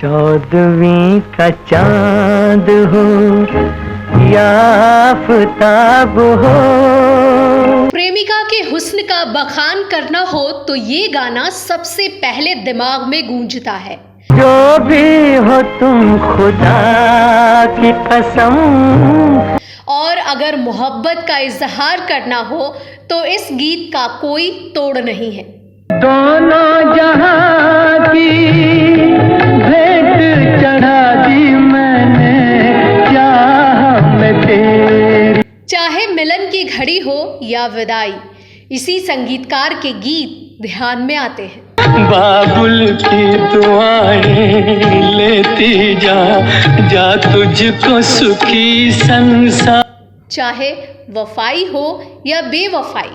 14वीं का चांद हो या आफताब हो। प्रेमिका के हुस्न का बखान करना हो तो ये गाना सबसे पहले दिमाग में गूंजता है। जो भी हो तुम खुदा की कसम। और अगर मोहब्बत का इजहार करना हो तो इस गीत का कोई तोड़ नहीं है। दोनों जहां की भेंट चढ़ा दी मैंने चाह में तेरी। चाहे मिलन की घड़ी हो या विदाई, इसी संगीतकार के गीत ध्यान में आते हैं। बाबुल की दुआएं लेती जा तुझको सुखी संसार। चाहे वफाई हो या बेवफाई,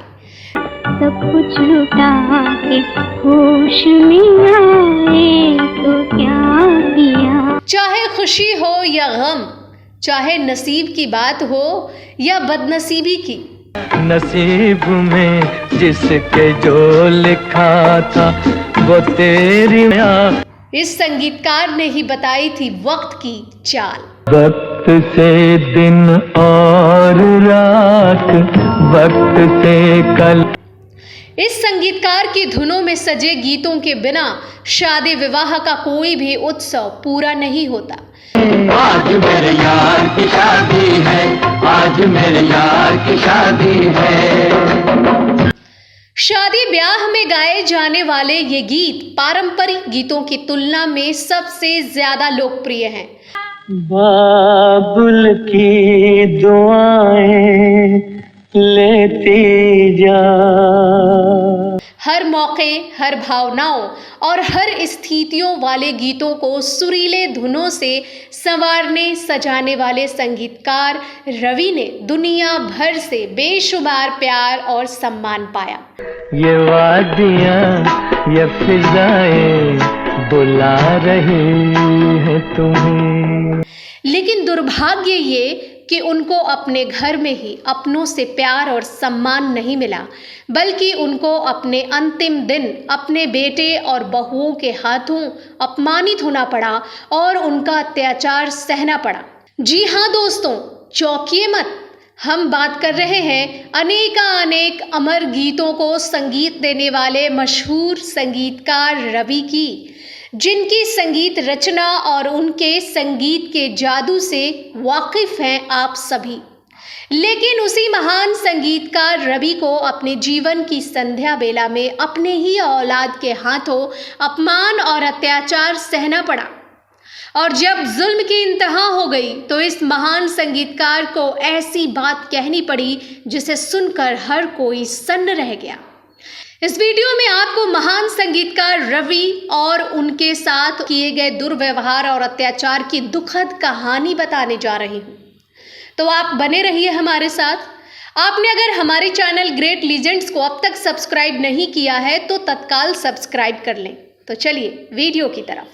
सब कुछ लुटा के होश में आए तो क्या किया। चाहे खुशी हो या गम, चाहे नसीब की बात हो या बदनसीबी की, नसीब में जिसके जो लिखा था वो तेरी। इस संगीतकार ने ही बताई थी वक्त की चाल। वक्त से दिन और रात, वक्त से कल। इस संगीतकार की धुनों में सजे गीतों के बिना शादी विवाह का कोई भी उत्सव पूरा नहीं होता। आज मेरे यार की शादी है, आज मेरे यार की शादी है। शादी ब्याह में गाए जाने वाले ये गीत पारंपरिक गीतों की तुलना में सबसे ज्यादा लोकप्रिय हैं। बाबुल की दुआएं लेती जा। हर मौके, हर भावनाओं और हर स्थितियों वाले गीतों को सुरीले धुनों से संवारने सजाने वाले संगीतकार रवि ने दुनिया भर से बेशुमार प्यार और सम्मान पाया। ये वादियाँ ये फिजाएं बुला रही है तुम्हें। लेकिन दुर्भाग्य ये कि उनको अपने घर में ही अपनों से प्यार और सम्मान नहीं मिला, बल्कि उनको अपने अंतिम दिन अपने बेटे और बहुओं के हाथों अपमानित होना पड़ा और उनका अत्याचार सहना पड़ा। जी हाँ दोस्तों, चौंकिए मत, हम बात कर रहे हैं अनेक अमर गीतों को संगीत देने वाले मशहूर संगीतकार रवि की, जिनकी संगीत रचना और उनके संगीत के जादू से वाकिफ हैं आप सभी। लेकिन उसी महान संगीतकार रवि को अपने जीवन की संध्या बेला में अपने ही औलाद के हाथों अपमान और अत्याचार सहना पड़ा। और जब जुल्म की इंतहा हो गई तो इस महान संगीतकार को ऐसी बात कहनी पड़ी जिसे सुनकर हर कोई सन्न रह गया। इस वीडियो में आपको महान संगीतकार रवि और उनके साथ किए गए दुर्व्यवहार और अत्याचार की दुखद कहानी बताने जा रही हूँ, तो आप बने रहिए हमारे साथ। आपने अगर हमारे चैनल ग्रेट लीजेंड्स को अब तक सब्सक्राइब नहीं किया है तो तत्काल सब्सक्राइब कर लें। तो चलिए वीडियो की तरफ।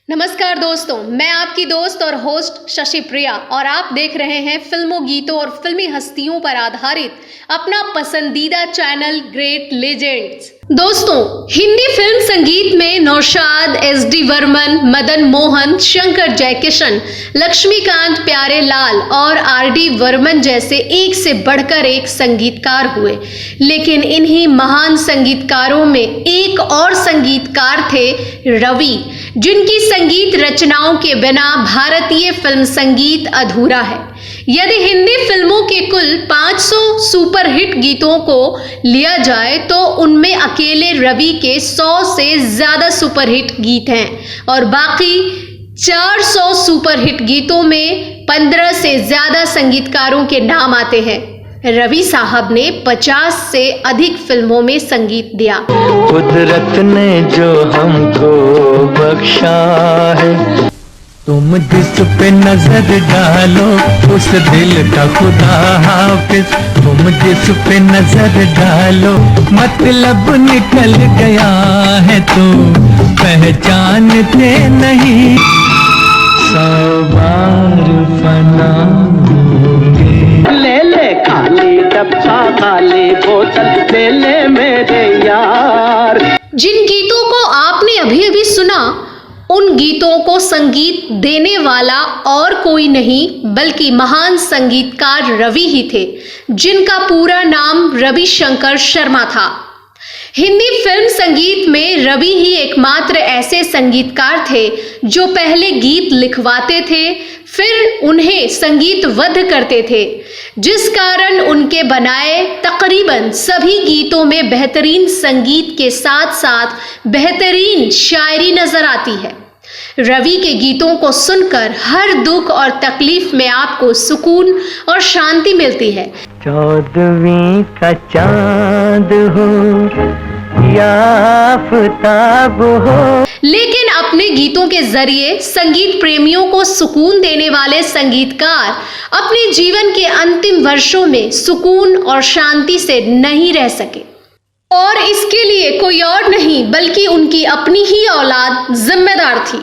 नमस्कार दोस्तों, मैं आपकी दोस्त और होस्ट शशि प्रिया और आप देख रहे हैं फिल्मों, गीतों और फिल्मी हस्तियों पर आधारित अपना पसंदीदा चैनल ग्रेट लेजेंड्स। दोस्तों, हिंदी फिल्म संगीत में नौशाद, एस.डी. बर्मन, मदन मोहन, शंकर जयकिशन, लक्ष्मीकांत प्यारेलाल और आर.डी. बर्मन जैसे एक से बढ़कर एक संगीतकार हुए। लेकिन इन्हीं महान संगीतकारों में एक और संगीतकार थे रवि, जिनकी संगीत रचनाओं के बिना भारतीय फिल्म संगीत अधूरा है। यदि हिंदी फिल्मों के कुल 500 सुपरहिट गीतों को लिया जाए तो उनमें अकेले रवि के 100 से ज्यादा सुपरहिट गीत हैं और बाकी 400 सुपरहिट गीतों में 15 से ज्यादा संगीतकारों के नाम आते हैं। रवि साहब ने 50 से अधिक फिल्मों में संगीत दिया। कुदरत ने जो हमको बख्शा है, तुम जिस पे नजर डालो उस दिल का खुदा हाफिज। तुम जिस पे नजर डालो मतलब निकल गया है, तो पहचानते नहीं। सवार फना होंगे, ले ले डब्बा खाली बोतल ले ले मेरे यार। जिन गीतों को आपने अभी अभी सुना, उन गीतों को संगीत देने वाला और कोई नहीं बल्कि महान संगीतकार रवि ही थे, जिनका पूरा नाम रविशंकर शर्मा था। हिंदी फिल्म संगीत में रवि ही एकमात्र ऐसे संगीतकार थे जो पहले गीत लिखवाते थे, फिर उन्हें संगीतबद्ध करते थे, जिस कारण उनके बनाए तकरीबन सभी गीतों में बेहतरीन संगीत के साथ साथ बेहतरीन शायरी नजर आती है। रवि के गीतों को सुनकर हर दुख और तकलीफ में आपको सुकून और शांति मिलती है। 14वीं का चांद हो या आफताब हो। लेकिन अपने गीतों के जरिए संगीत प्रेमियों को सुकून देने वाले संगीतकार अपने जीवन के अंतिम वर्षों में सुकून और शांति से नहीं रह सके, और इसके लिए कोई और नहीं बल्कि उनकी अपनी ही औलाद जिम्मेदार थी।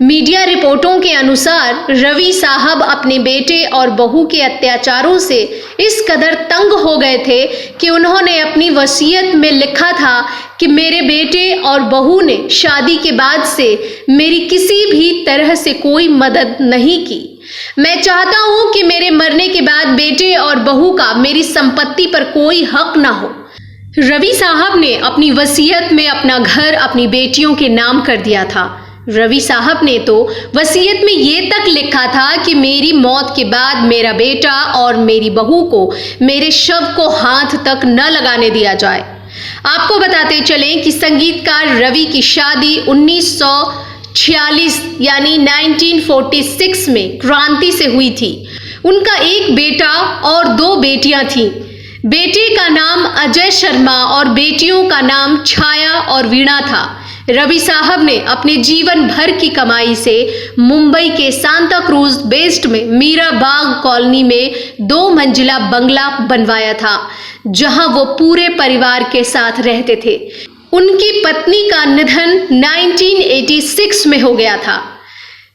मीडिया रिपोर्टों के अनुसार रवि साहब अपने बेटे और बहू के अत्याचारों से इस कदर तंग हो गए थे कि उन्होंने अपनी वसीयत में लिखा था कि मेरे बेटे और बहू ने शादी के बाद से मेरी किसी भी तरह से कोई मदद नहीं की। मैं चाहता हूं कि मेरे मरने के बाद बेटे और बहू का मेरी संपत्ति पर कोई हक ना हो। रवि साहब ने अपनी वसीयत में अपना घर अपनी बेटियों के नाम कर दिया था। रवि साहब ने तो वसीयत में ये तक लिखा था कि मेरी मौत के बाद मेरा बेटा और मेरी बहू को मेरे शव को हाथ तक न लगाने दिया जाए। आपको बताते चलें कि संगीतकार रवि की शादी 1946 यानी 1946 में क्रांति से हुई थी। उनका एक बेटा और 2 बेटियां थीं। बेटे का नाम अजय शर्मा और बेटियों का नाम छाया और वीणा था। रवि साहब ने अपने जीवन भर की कमाई से मुंबई के सांता क्रूज बेस्ड में मीरा बाग कॉलोनी में 2 मंजिला बंगला बनवाया था, जहां वो पूरे परिवार के साथ रहते थे। उनकी पत्नी का निधन 1986 में हो गया था।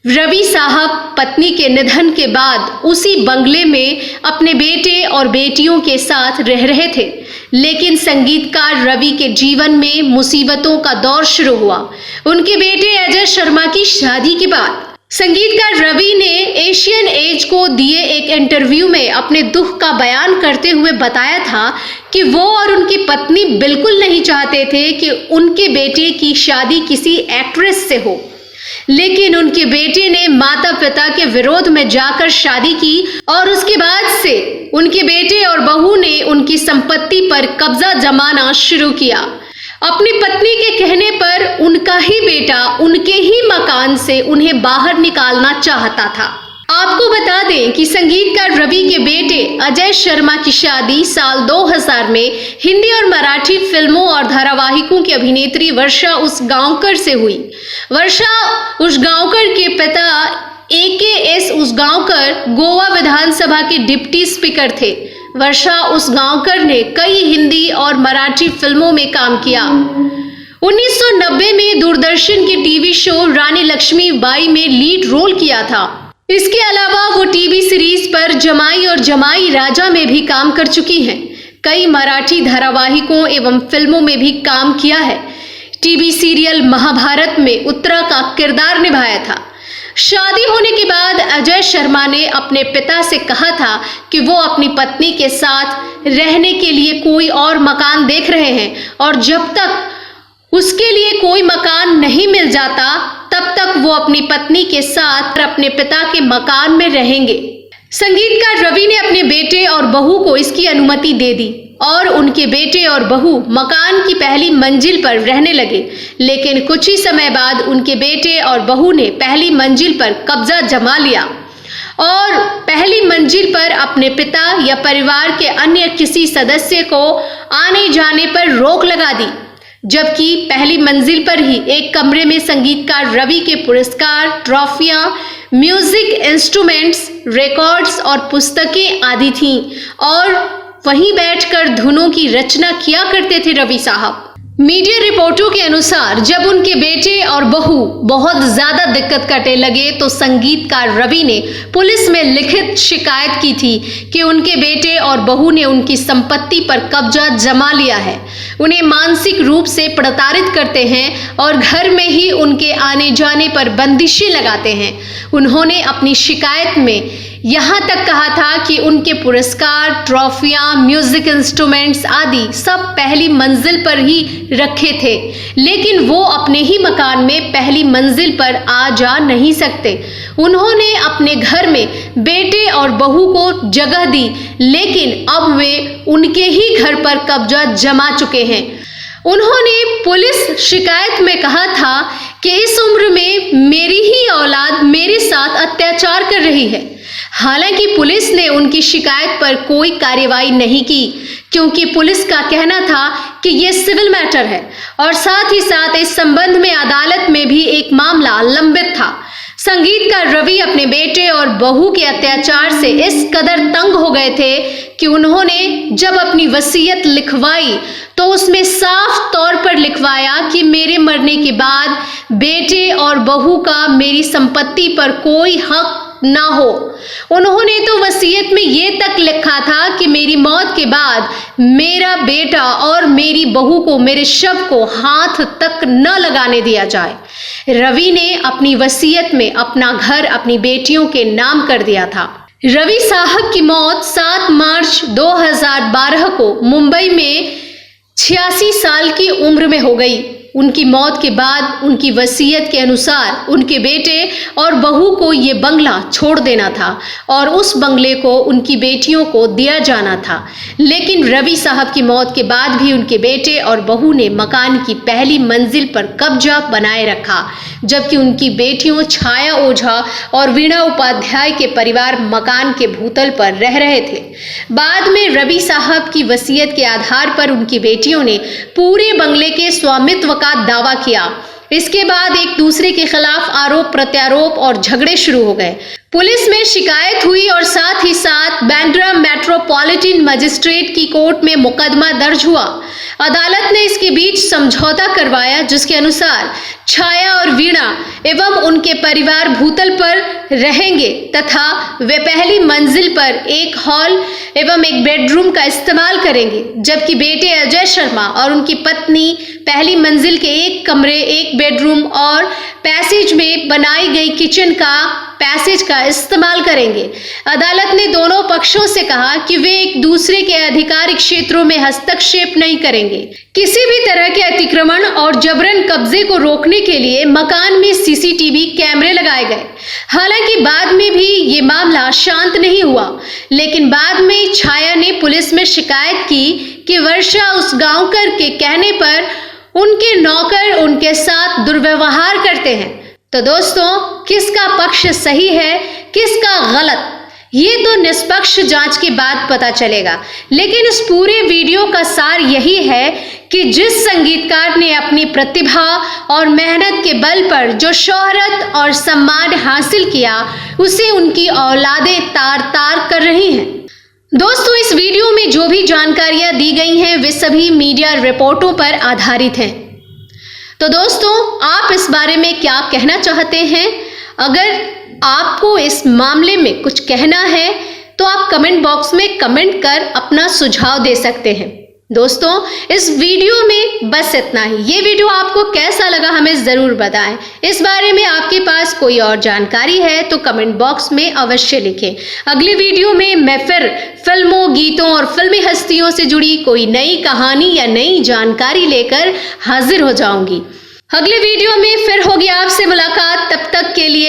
रवि साहब पत्नी के निधन के बाद उसी बंगले में अपने बेटे और बेटियों के साथ रह रहे थे, लेकिन संगीतकार रवि के जीवन में मुसीबतों का दौर शुरू हुआ। उनके बेटे अजय शर्मा की शादी के बाद संगीतकार रवि ने एशियन एज को दिए एक इंटरव्यू में अपने दुख का बयान करते हुए बताया था कि वो और उनकी पत्नी बिल्कुल नहीं चाहते थे कि उनके बेटे की शादी किसी एक्ट्रेस से हो, लेकिन उनके बेटे ने माता पिता के विरोध में जाकर शादी की और उसके बाद से उनके बेटे और बहू ने उनकी संपत्ति पर कब्जा जमाना शुरू किया। अपनी पत्नी के कहने पर उनका ही बेटा उनके ही मकान से उन्हें बाहर निकालना चाहता था। आपको बता दें कि संगीतकार रवि के बेटे अजय शर्मा की शादी साल 2000 में हिंदी और मराठी फिल्मों और धारावाहिकों की अभिनेत्री वर्षा उसगांवकर से हुई। वर्षा उसगांवकर के पिता AKS उसगांवकर गोवा विधानसभा के डिप्टी स्पीकर थे। वर्षा उसगांवकर ने कई हिंदी और मराठी फिल्मों में काम किया। 1990 में दूरदर्शन के टीवी शो रानी लक्ष्मीबाई में लीड रोल किया था। इसके अलावा वो टीवी सीरीज पर जमाई और जमाई राजा में भी काम कर चुकी हैं। कई मराठी धारावाहिकों एवं फिल्मों में भी काम किया है। टीवी सीरियल महाभारत में उत्तरा का किरदार निभाया था। शादी होने के बाद अजय शर्मा ने अपने पिता से कहा था कि वो अपनी पत्नी के साथ रहने के लिए कोई और मकान देख रहे हैं और जब तक उसके लिए कोई मकान नहीं मिल जाता तब तक वो अपनी पत्नी के साथ अपने पिता के मकान में रहेंगे। संगीतकार रवि ने अपने बेटे और बहू को इसकी अनुमति दे दी और उनके बेटे और बहू मकान की पहली मंजिल पर रहने लगे, लेकिन कुछ ही समय बाद उनके बेटे और बहू ने पहली मंजिल पर कब्जा जमा लिया और पहली मंजिल पर अपने पिता या परिवार के अन्य किसी सदस्य को आने जाने पर रोक लगा दी, जबकि पहली मंजिल पर ही एक कमरे में संगीतकार रवि के पुरस्कार, ट्रॉफियां, म्यूजिक इंस्ट्रूमेंट्स, रिकॉर्ड्स और पुस्तकें आदि थीं और वहीं बैठकर धुनों की रचना किया करते थे रवि साहब। मीडिया रिपोर्टों के अनुसार जब उनके बेटे और बहू बहुत ज्यादा दिक्कत करने लगे तो संगीतकार रवि ने पुलिस में लिखित शिकायत की थी कि उनके बेटे और बहू ने उनकी संपत्ति पर कब्जा जमा लिया है, उन्हें मानसिक रूप से प्रताड़ित करते हैं और घर में ही उनके आने जाने पर बंदिशें लगाते हैं। उन्होंने अपनी शिकायत में यहाँ तक कहा था कि उनके पुरस्कार, ट्रॉफियां, म्यूजिक इंस्ट्रूमेंट्स आदि सब पहली मंजिल पर ही रखे थे, लेकिन वो अपने ही मकान में पहली मंजिल पर आ जा नहीं सकते। उन्होंने अपने घर में बेटे और बहू को जगह दी, लेकिन अब वे उनके ही घर पर कब्जा जमा चुके हैं। उन्होंने पुलिस शिकायत में कहा था कि इस उम्र में मेरी ही औलाद मेरे साथ अत्याचार कर रही है। हालांकि पुलिस ने उनकी शिकायत पर कोई कार्रवाई नहीं की, क्योंकि पुलिस का कहना था कि यह सिविल मैटर है और साथ ही साथ इस संबंध में अदालत में भी एक मामला लंबित था। संगीतकार रवि अपने बेटे और बहू के अत्याचार से इस कदर तंग हो गए थे कि उन्होंने जब अपनी वसीयत लिखवाई तो उसमें साफ तौर पर लिखवाया कि मेरे मरने के बाद बेटे और बहू का मेरी संपत्ति पर कोई हक ना हो। उन्होंने तो वसीयत में ये तक लिखा था कि मेरी मौत के बाद मेरा बेटा और मेरी बहू को मेरे शव को हाथ तक न लगाने दिया जाए। रवि ने अपनी वसीयत में अपना घर अपनी बेटियों के नाम कर दिया था। रवि साहब की मौत 7 मार्च 2012 को मुंबई में 86 साल की उम्र में हो गई। उनकी मौत के बाद उनकी वसीयत के अनुसार उनके बेटे और बहू को ये बंगला छोड़ देना था और उस बंगले को उनकी बेटियों को दिया जाना था, लेकिन रवि साहब की मौत के बाद भी उनके बेटे और बहू ने मकान की पहली मंजिल पर कब्जा बनाए रखा, जबकि उनकी बेटियों छाया ओझा और वीणा उपाध्याय के परिवार मकान के भूतल पर रह रहे थे। बाद में रवि साहब की वसीयत के आधार पर उनकी बेटियों ने पूरे बंगले के स्वामित्व का दावा किया। इसके बाद एक दूसरे के खिलाफ आरोप प्रत्यारोप और झगड़े शुरू हो गए। पुलिस में शिकायत हुई और साथ ही साथ बांद्रा मेट्रोपॉलिटन मजिस्ट्रेट की कोर्ट में मुकदमा दर्ज हुआ। अदालत ने इसके बीच समझौता करवाया, जिसके अनुसार छाया और वीणा एवं उनके परिवार भूतल पर रहेंगे तथा वे पहली मंजिल पर एक हॉल एवं एक बेडरूम का इस्तेमाल करेंगे, जबकि बेटे अजय शर्मा और उनकी पत्नी पहली मंजिल के एक कमरे, एक बेडरूम और पैसेज में बनाई गई किचन का पैसेज का इस्तेमाल करेंगे। अदालत ने दोनों पक्षों से कहा कि वे एक दूसरे के आधिकारिक क्षेत्रों में हस्तक्षेप नहीं करेंगे। किसी भी तरह के अतिक्रमण और जबरन कब्जे को रोकने के लिए मकान में सीसीटीवी कैमरे लगाए गए। हालांकि बाद में भी ये मामला शांत नहीं हुआ, लेकिन बाद में छाया ने पुलिस में शिकायत की कि वर्षा उस गांवकर के कहने पर उनके नौकर उनके साथ दुर्व्यवहार करते हैं। तो दोस्तों, किसका पक्ष सही है, किसका गलत, ये तो निष्पक्ष जांच के बाद पता चलेगा। लेकिन इस पूरे वीडियो का सार यही है कि जिस संगीतकार ने अपनी प्रतिभा और मेहनत के बल पर जो शोहरत और सम्मान हासिल किया, उसे उनकी औलादें तार तार कर रही हैं। दोस्तों, इस वीडियो में जो भी जानकारियां दी गई हैं वे सभी मीडिया रिपोर्टों पर आधारित हैं। तो दोस्तों, आप इस बारे में क्या कहना चाहते हैं? अगर आपको इस मामले में कुछ कहना है तो आप कमेंट बॉक्स में कमेंट कर अपना सुझाव दे सकते हैं। दोस्तों, इस वीडियो में बस इतना ही। ये वीडियो आपको कैसा लगा हमें ज़रूर बताएं। इस बारे में आपके पास कोई और जानकारी है तो कमेंट बॉक्स में अवश्य लिखें। अगले वीडियो में मैं फिर फिल्मों, गीतों और फिल्मी हस्तियों से जुड़ी कोई नई कहानी या नई जानकारी लेकर हाजिर हो जाऊंगी। अगले वीडियो में फिर होगी आपसे मुलाकात। तब तक के लिए